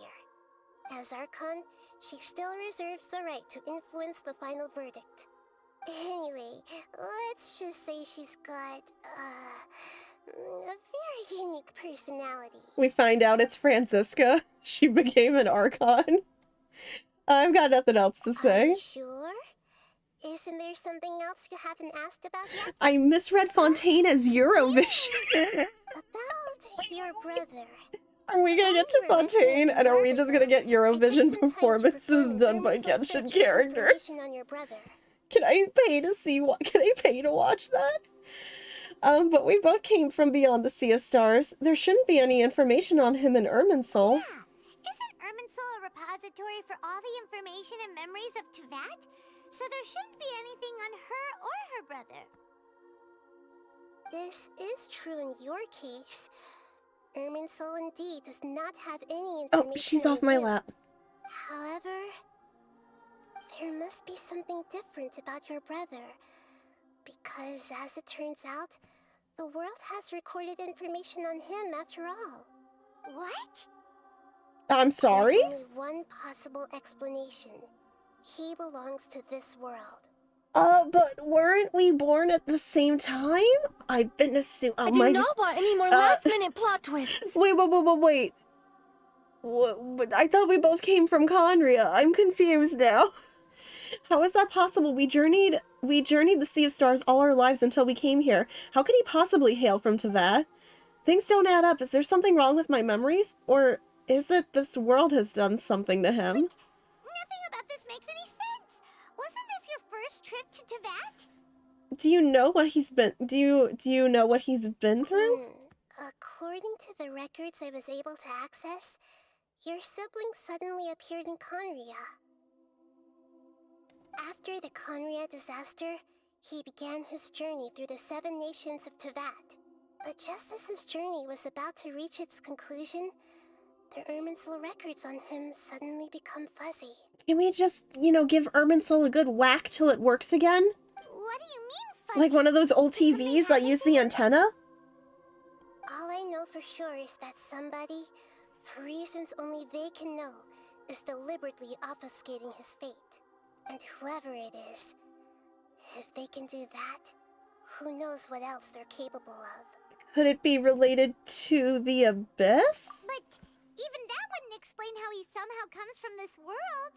As Archon, she still reserves the right to influence the final verdict. Anyway, let's just say she's got, a very unique personality. We find out it's Francisca. She became an Archon. I've got nothing else to Are say. you sure? Isn't there something else you haven't asked about yet? I misread Fontaine as Eurovision. About your brother. Are we gonna get to Fontaine, and are we just gonna get Eurovision performances done by Genshin characters? On your brother. Can I pay to see what? Can I pay to watch that? But we both came from beyond the Sea of Stars. There shouldn't be any information on him in Irminsul. Yeah. Isn't Irminsul a repository for all the information and memories of Teyvat? So there shouldn't be anything on her or her brother. This is true in your case. Irminsul indeed does not have any information. Oh, she's off my on him. lap. However, there must be something different about your brother. Because, as it turns out, the world has recorded information on him after all. What? I'm sorry? There's only one possible explanation. He belongs to this world. But weren't we born at the same time? I've been assuming. Oh I do not want any more last-minute plot twists. Wait. What? I thought we both came from Conria. I'm confused now. How is that possible? We journeyed the Sea of Stars all our lives until we came here. How could he possibly hail from Teyvat? Things don't add up. Is there something wrong with my memories? Or is it this world has done something to him? Nothing about this makes any sense. Wasn't this your first trip to Teyvat? Do you know what he's been? Do you know what he's been through? According to the records I was able to access, your sibling suddenly appeared in Conria. After the Conria disaster, he began his journey through the 7 nations of Teyvat. But just as his journey was about to reach its conclusion, the Irminsul records on him suddenly become fuzzy. Can we just, give Irminsul a good whack till it works again? What do you mean fuzzy? Like one of those old TVs that use the antenna? All I know for sure is that somebody, for reasons only they can know, is deliberately obfuscating his fate. And whoever it is, if they can do that, who knows what else they're capable of. Could it be related to the Abyss? But even that wouldn't explain how he somehow comes from this world.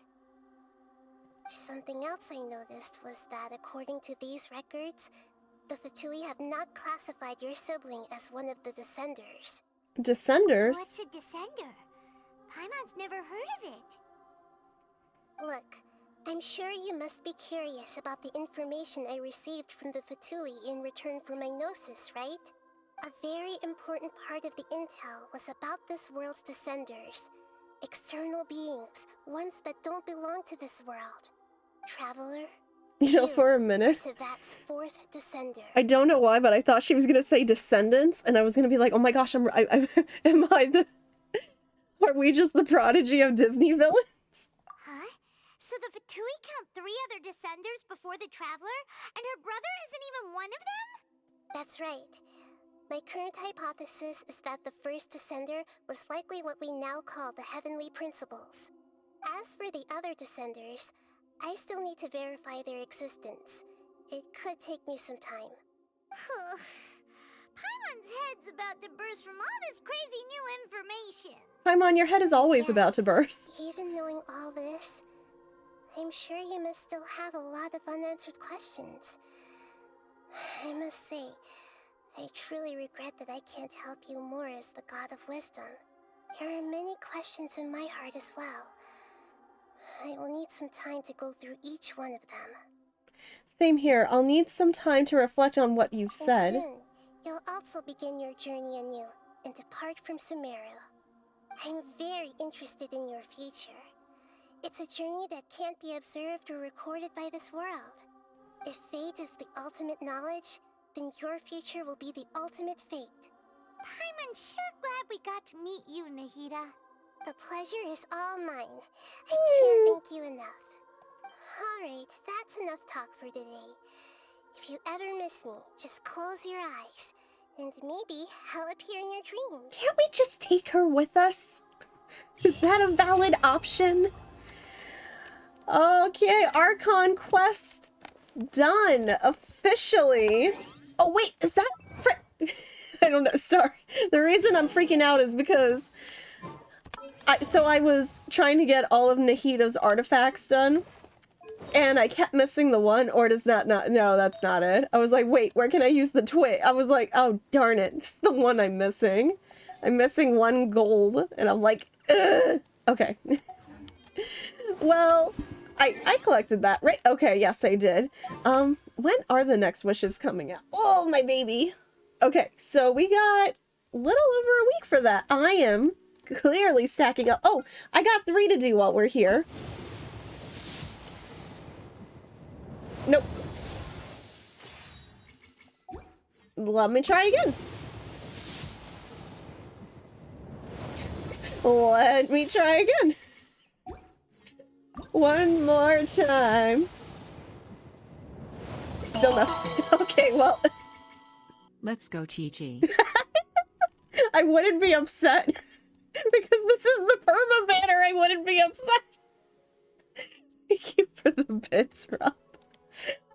Something else I noticed was that according to these records, the Fatui have not classified your sibling as one of the Descenders. Descenders? What's a Descender? Paimon's never heard of it. Look, I'm sure you must be curious about the information I received from the Fatui in return for my gnosis, right? A very important part of the intel was about this world's descenders. External beings, ones that don't belong to this world. Traveler, You know, for a minute, Tevat's fourth descender. I don't know why, but I thought she was gonna say descendants, and I was gonna be like, oh my gosh, am I the, are we just the prodigy of Disney villains? Huh? So the Fatui count 3 other descenders before the Traveler, and her brother isn't even one of them? That's right. My current hypothesis is that the first descender was likely what we now call the Heavenly Principles. As for the other descenders, I still need to verify their existence. It could take me some time. Paimon's head's about to burst from all this crazy new information. Paimon, your head is always about to burst. Even knowing all this, I'm sure you must still have a lot of unanswered questions. I must say, I truly regret that I can't help you more as the God of Wisdom. There are many questions in my heart as well. I will need some time to go through each one of them. Same here. I'll need some time to reflect on what you've said. And soon, you'll also begin your journey anew and depart from Sumeru. I'm very interested in your future. It's a journey that can't be observed or recorded by this world. If fate is the ultimate knowledge, then your future will be the ultimate fate. I'm sure glad we got to meet you, Nahida. The pleasure is all mine. I can't thank you enough. Alright, that's enough talk for today. If you ever miss me, just close your eyes, and maybe I'll appear in your dreams. Can't we just take her with us? Is that a valid option? Okay, Archon quest done officially. Oh wait, is that I don't know, sorry. The reason I'm freaking out is because I was trying to get all of Nahida's artifacts done, and I kept missing the one, or does that not, no, that's not it. I was like, wait, where can I use the twig? I was like, oh darn it, it's the one I'm missing. I'm missing 1 gold, and I'm like, ugh. Okay. Well, I collected that, right? Okay, yes, I did. When are the next wishes coming out? Oh, my baby. Okay, so we got a little over a week for that. I am clearly stacking up. Oh, I got 3 to do while we're here. Nope. Let me try again. Let me try again. One more time. Still nothing. Okay, well. Let's go, Qiqi. I wouldn't be upset. Because this is the perma banner, I wouldn't be upset. Thank you for the bits, Rob.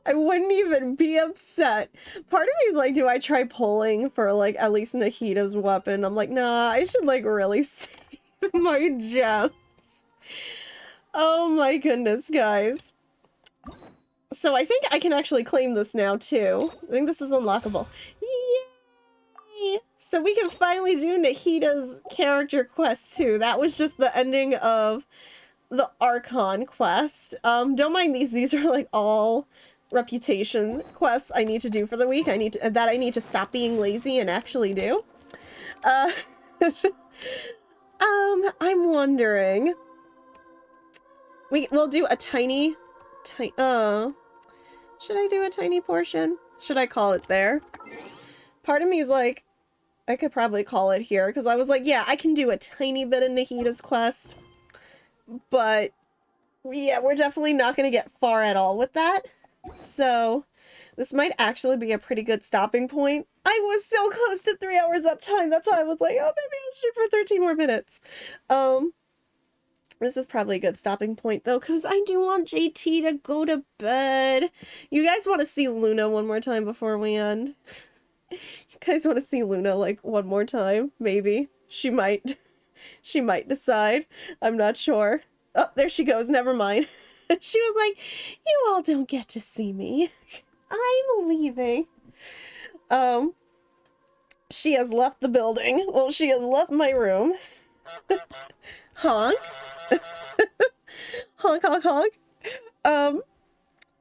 I wouldn't even be upset. Part of me is like, do I try pulling for, like, at least Nahida's weapon? I'm like, nah, I should, like, really save my gems. Oh my goodness, guys. So I think I can actually claim this now, too. I think this is unlockable. Yay! So we can finally do Nahida's character quest, too. That was just the ending of the Archon quest. Don't mind these. These are, like, all reputation quests I need to do for the week. I need to stop being lazy and actually do. I'm wondering. We'll do a tiny, should I do a tiny portion? Should I call it there? Part of me is like, I could probably call it here, because I was like, yeah, I can do a tiny bit of Nahida's quest, but yeah, we're definitely not going to get far at all with that. So this might actually be a pretty good stopping point. I was so close to 3 hours uptime. That's why I was like, oh, maybe I'll shoot for 13 more minutes. This is probably a good stopping point, though, because I do want JT to go to bed. You guys want to see Luna one more time before we end? You guys want to see Luna, like, one more time? Maybe. She might decide. I'm not sure. Oh, there she goes. Never mind. She was like, you all don't get to see me. I'm leaving. She has left the building. Well, she has left my room. Honk. Honk, honk, honk.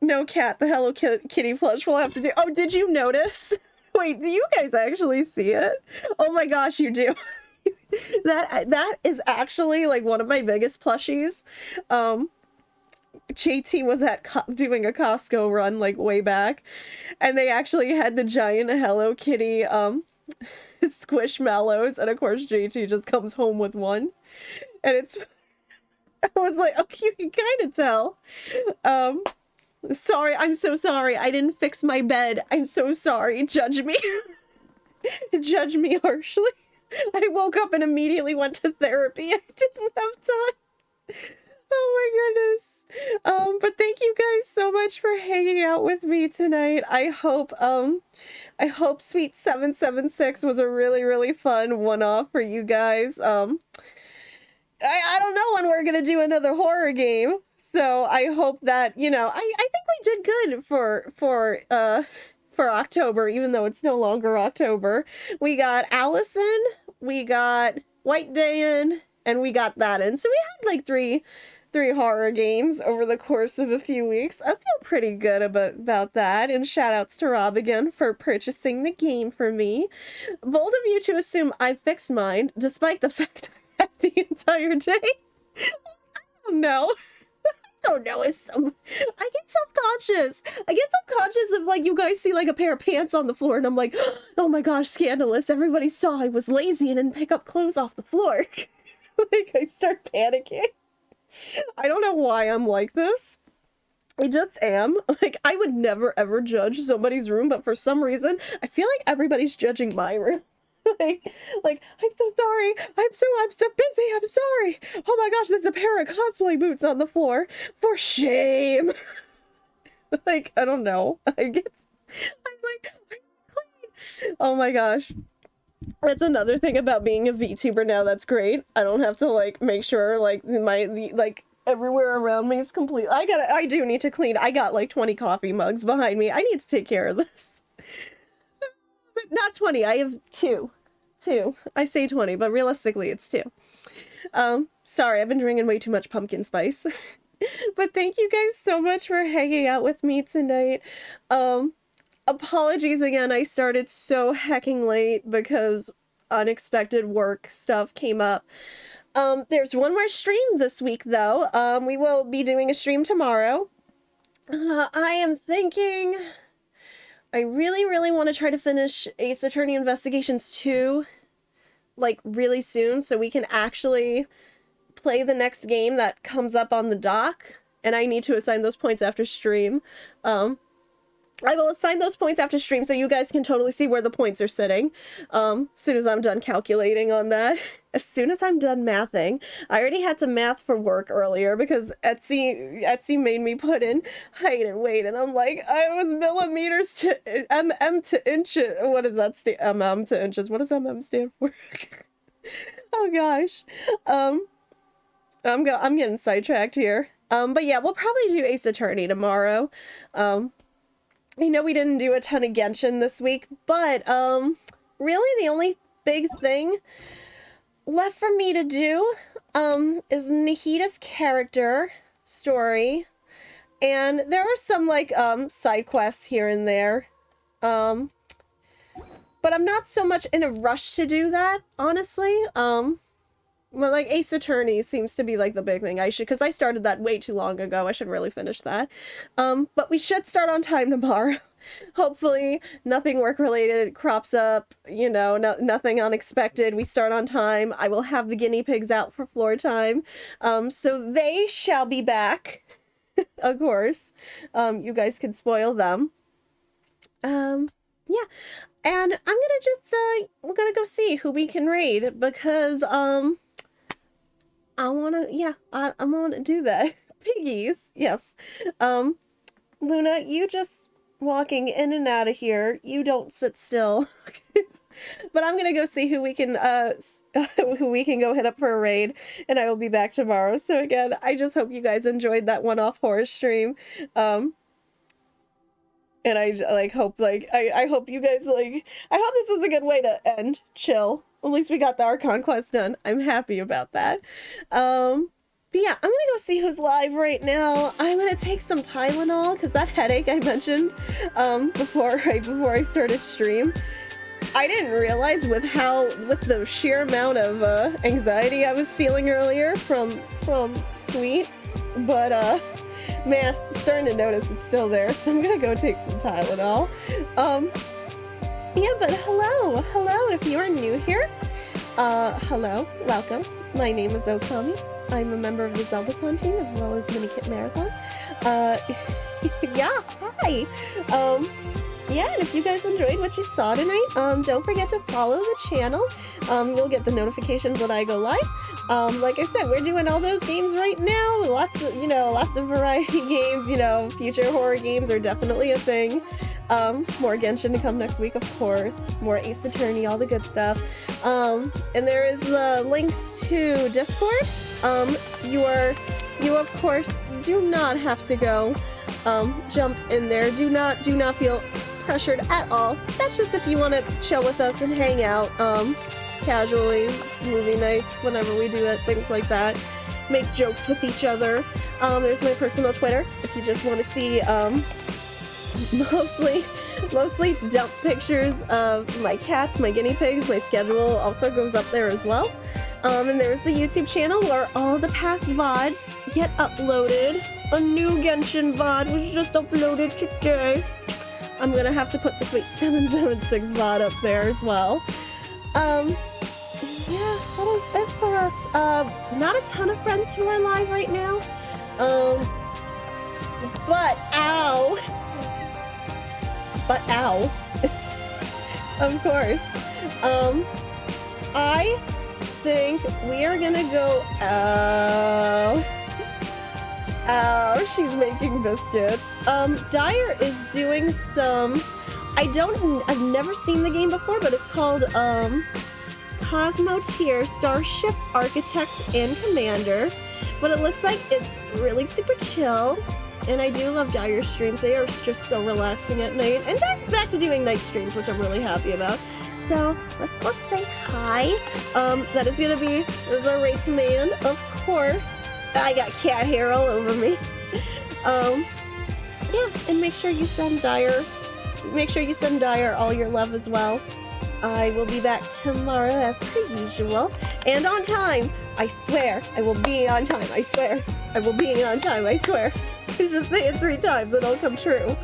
No cat, the Hello Kitty plush will have to do. Oh, did you notice? Wait, do you guys actually see it? Oh my gosh, you do. That is actually like one of my biggest plushies. JT was doing a Costco run like way back, and they actually had the giant Hello Kitty squishmallows, and of course JT just comes home with one, and it's I was like, oh, you can kind of tell. Sorry, I'm so sorry. I didn't fix my bed. I'm so sorry. Judge me. Judge me harshly. I woke up and immediately went to therapy. I didn't have time. Oh my goodness. But thank you guys so much for hanging out with me tonight. I hope Sweet 776 was a really, really fun one-off for you guys. I don't know when we're gonna do another horror game. So I hope that, you know, I think we did good for October, even though it's no longer October. We got Allison, we got White Dan, and we got that in. So we had like three horror games over the course of a few weeks. I feel pretty good about that. And shout outs to Rob again for purchasing the game for me. Bold of you to assume I fixed mine, despite the fact I had the entire day. I don't know. Don't know if I get self-conscious. I get self-conscious if like you guys see like a pair of pants on the floor and I'm like, oh my gosh, scandalous. Everybody saw I was lazy and didn't pick up clothes off the floor. Like I start panicking. I don't know why I'm like this. I just am. Like I would never ever judge somebody's room, but for some reason I feel like everybody's judging my room. like I'm so sorry. I'm so busy. I'm sorry. Oh my gosh, there's a pair of cosplay boots on the floor. For shame. Like I don't know. I'm like I'm clean. Oh my gosh. That's another thing about being a VTuber now that's great. I don't have to like make sure like like everywhere around me is complete. I do need to clean. I got like 20 coffee mugs behind me. I need to take care of this. But not 20. I have two. I say 20, but realistically it's 2. Sorry, I've been drinking way too much pumpkin spice. But thank you guys so much for hanging out with me tonight. Apologies again, I started so hecking late because unexpected work stuff came up. There's one more stream this week though. We will be doing a stream tomorrow. I am thinking I really, really want to try to finish Ace Attorney Investigations 2 like really soon so we can actually play the next game that comes up on the dock, and I need to assign those points after stream. I will assign those points after stream so you guys can totally see where the points are sitting. As soon as I'm done calculating on that. As soon as I'm done mathing. I already had to math for work earlier because Etsy made me put in height and weight, and I'm like, I was millimeters to mm to inches. What does that stand? Mm to inches. What does mm stand for? Oh gosh. I'm getting sidetracked here. But yeah, we'll probably do Ace Attorney tomorrow. I know we didn't do a ton of Genshin this week, but really the only big thing left for me to do is Nahida's character story, and there are some like side quests here and there, but I'm not so much in a rush to do that, honestly. Well, like Ace Attorney seems to be like the big thing. Because I started that way too long ago. I should really finish that. But we should start on time tomorrow. Hopefully nothing work related crops up, you know, nothing unexpected. We start on time. I will have the guinea pigs out for floor time. So they shall be back, of course. You guys can spoil them. Yeah. And I'm gonna just, we're gonna go see who we can raid because, I wanna do that. Piggies, yes. Luna, you just walking in and out of here. You don't sit still. But I'm gonna go see who we can go hit up for a raid, and I will be back tomorrow. So again, I just hope you guys enjoyed that one-off horror stream. And I hope I hope you guys I hope this was a good way to end chill. At least we got the Archon quest done. I'm happy about that. But yeah, I'm gonna go see who's live right now. I'm gonna take some Tylenol because that headache I mentioned right before I started stream. I didn't realize with the sheer amount of anxiety I was feeling earlier from Sweet, but man, I'm starting to notice it's still there, so I'm gonna go take some Tylenol. Yeah, but hello if you are new here. Hello, welcome. My name is Okami. I'm a member of the ZeldaCon team as well as Minikit Marathon. Yeah, hi. Yeah, and if you guys enjoyed what you saw tonight, don't forget to follow the channel. You'll get the notifications when I go live. Like I said, we're doing all those games right now. Lots of variety games. Future horror games are definitely a thing. More Genshin to come next week, of course. More Ace Attorney, all the good stuff. And there is links to Discord. You of course do not have to go jump in there. Do not feel pressured at all. That's just if you want to chill with us and hang out casually, movie nights, whenever we do it, things like that. Make jokes with each other. There's my personal Twitter if you just want to see mostly dump pictures of my cats, my guinea pigs. My schedule also goes up there as well. And there's the YouTube channel where all the past VODs get uploaded. A new Genshin VOD was just uploaded today. I'm gonna have to put the sweet 776 VOD up there as well. Yeah, that is it for us. Not a ton of friends who are live right now. But ow. Of course. I think we are gonna go. Oh, she's making biscuits. Dyer is doing some. I've never seen the game before, but it's called Cosmo Tier Starship Architect and Commander. But it looks like it's really super chill. And I do love Dyer's streams. They are just so relaxing at night. And Dyer's back to doing night streams, which I'm really happy about. So let's go say hi. That is gonna be our raid command, of course. I got cat hair all over me. Yeah, and make sure you send Dyer all your love as well. I will be back tomorrow as per usual. And on time. I swear. I will be on time. I swear. I will be on time. I swear. Just say it 3 times and it'll come true.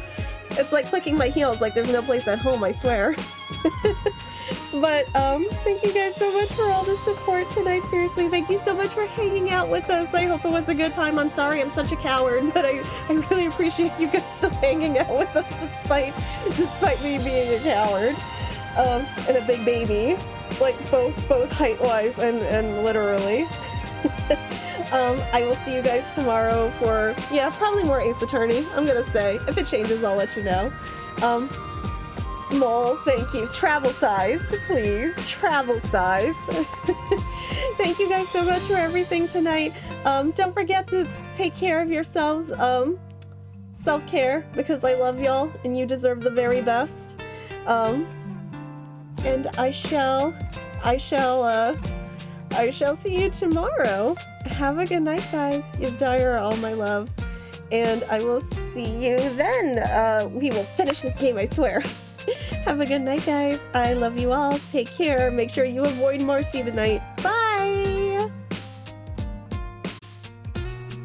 It's like clicking my heels like there's no place at home, I swear. But thank you guys so much for all the support tonight. Seriously, thank you so much for hanging out with us. I hope it was a good time. I'm sorry I'm such a coward, but I really appreciate you guys still hanging out with us despite me being a coward. And a big baby. Like both height-wise and literally. I will see you guys tomorrow for, yeah, probably more Ace Attorney, I'm gonna say. If it changes, I'll let you know. Small thank yous. Travel size, please. Travel size. Thank you guys so much for everything tonight. Don't forget to take care of yourselves. Self-care, because I love y'all and you deserve the very best. And I shall see you tomorrow. Have a good night, guys. Give Dyer all my love. And I will see you then. We will finish this game, I swear. Have a good night, guys. I love you all. Take care. Make sure you avoid Marcy tonight. Bye!